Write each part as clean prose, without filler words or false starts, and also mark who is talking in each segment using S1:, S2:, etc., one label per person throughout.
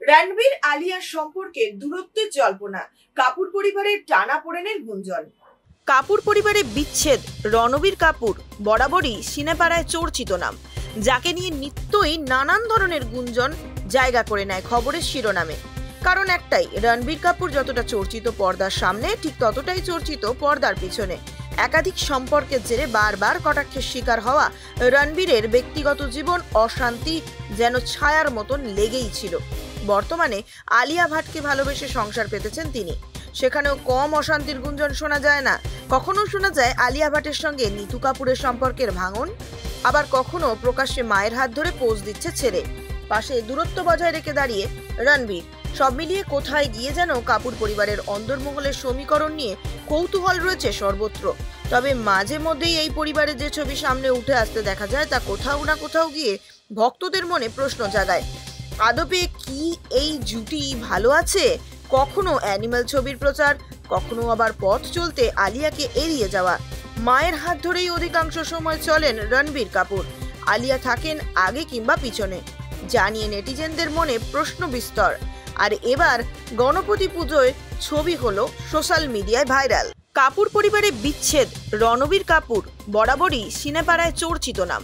S1: রণবীর আলিয়ার সম্পর্কে দূরত্বের জল্পনা, কাপুর পরিবারের টানাপোড়েনের গুঞ্জন। কাপুর পরিবারে বিচ্ছেদ রণবীর কাপুর বরাবরই সিনেপাড়ায় চর্চিত নাম, যাকে নিয়ে নিত্যই নানান ধরনের গুঞ্জন জায়গা করে নেয় খবরের শিরোনামে। কারণ একটাই, রণবীর কাপুর যতটা চর্চিত পর্দার সামনে, ঠিক ততটাই চর্চিত পর্দার পিছনে। একাধিক সম্পর্কের জেরে বারবার কটাক্ষের শিকার হওয়া রণবীরের ব্যক্তিগত জীবন অশান্তি যেন ছায়ার মতন লেগেই ছিল। বর্তমানে আলিয়া ভাটকে ভালোবেসে সংসার পেতেছেন তিনি, সেখানেও কম অশান্তির গুঞ্জন শোনা যায় না। কখনো শোনা যায় আলিয়া ভাটের সঙ্গে নিতু কাপুরের সম্পর্কের ভাঙন, আবার কখনো প্রকাশ্যে মায়ের হাত ধরে পোজ দিচ্ছে ছেলে, পাশে দূরত্ব বজায় রেখে দাঁড়িয়ে রণবীর। সব মিলিয়ে কোথায় গিয়ে যেন কাপুর পরিবারের অন্দরমহলের সমীকরণ নিয়ে কৌতূহল রয়েছে সর্বত্র। তবে মাঝে মধ্যেই এই পরিবারের যে ছবি সামনে উঠে আসতে দেখা যায়, তা কোথাও না কোথাও গিয়ে ভক্তদের মনে প্রশ্ন জাগায়। আদপে কি এই জুটি ভালো আছে? কখনো অ্যানিমাল ছবির প্রচার, কখনো আবার পথ চলতে আলিয়াকে এড়িয়ে যাওয়া। মায়ের হাত ধরেই অধিকাংশ সময় চলেন রণবীর কাপুর। আলিয়া থাকেন আগে কিংবা পিছনে, জানিয়ে নেটিজেনদের মনে প্রশ্ন বিস্তর। আর এবার গণপতি পুজোয় ছবি হলো সোশ্যাল মিডিয়ায় ভাইরাল। কাপুর পরিবারে বিচ্ছেদ রণবীর কাপুর বরাবরই সিনেপাড়ায় চর্চিত নাম,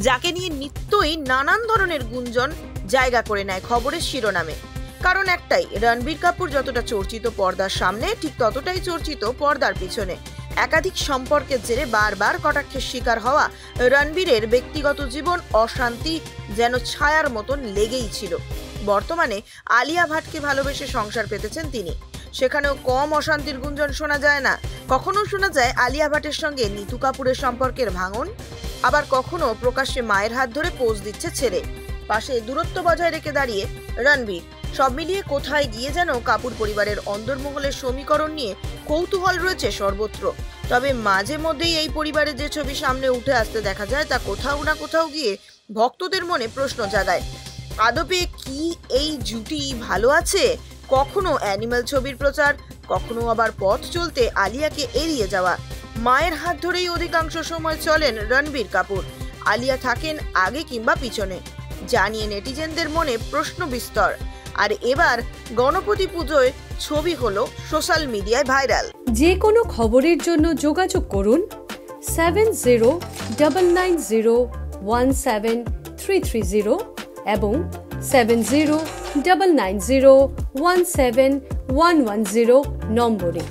S1: যাকে নিয়ে নিত্যই নানান ধরনের গুঞ্জন জায়গা করে নেয় খবরের শিরোনামে। কারণ একটাই, রণবীর কাপুর যতটা চর্চিত পর্দার সামনে, ঠিক ততটাই চর্চিত পর্দার পিছনে। একাধিক সম্পর্কের জেরে বারবার কটাক্ষের শিকার হওয়া রণবীরের ব্যক্তিগত জীবন অশান্তি যেন ছায়ার মতন লেগেই ছিল। বর্তমানে আলিয়া ভাটকে ভালোবেসে সংসার পেতেছেন তিনি, সেখানেও কম অশান্তির গুঞ্জন শোনা যায় না। কখনো শোনা যায় আলিয়া ভাটের সঙ্গে নিতু কাপুরের সম্পর্কের ভাঙন, আবার কখনো প্রকাশ্যে মায়ের হাত ধরে পোজ দিচ্ছে ছেলে, পাশে দূরত্ব বজায় রেখে দাঁড়িয়ে রণবীর। সব মিলিয়ে কোথায় গিয়ে যেন কাপুর পরিবারের অন্দরমহলের সমীকরণ নিয়ে কৌতূহল রয়েছে সর্বত্র। তবে মাঝে মধ্যেই এই পরিবারের যে ছবি সামনে উঠে আসতে দেখা যায়, তা কোথাও না কোথাও গিয়ে ভক্তদের মনে প্রশ্ন জাগায়। আদপে কি এই জুটি ভালো আছে? কখনো অ্যানিমাল ছবির প্রচার, কখনো আবার পথ চলতে আলিয়াকে এড়িয়ে যাওয়া। মায়ের হাত ধরেই অধিকাংশ সময় চলেন রণবীর কাপুর। আলিয়া থাকেন আগে কিংবা পিছনে, জানিয়ে নেটিজেনদের মনে প্রশ্ন বিস্তর। আর এবার গণপতি পুজোয় ছবি হলো সোশ্যাল মিডিয়ায় ভাইরাল।
S2: যে কোনো খবরের জন্য যোগাযোগ করুন 7099017330 এবং 7099017110 নম্বরে।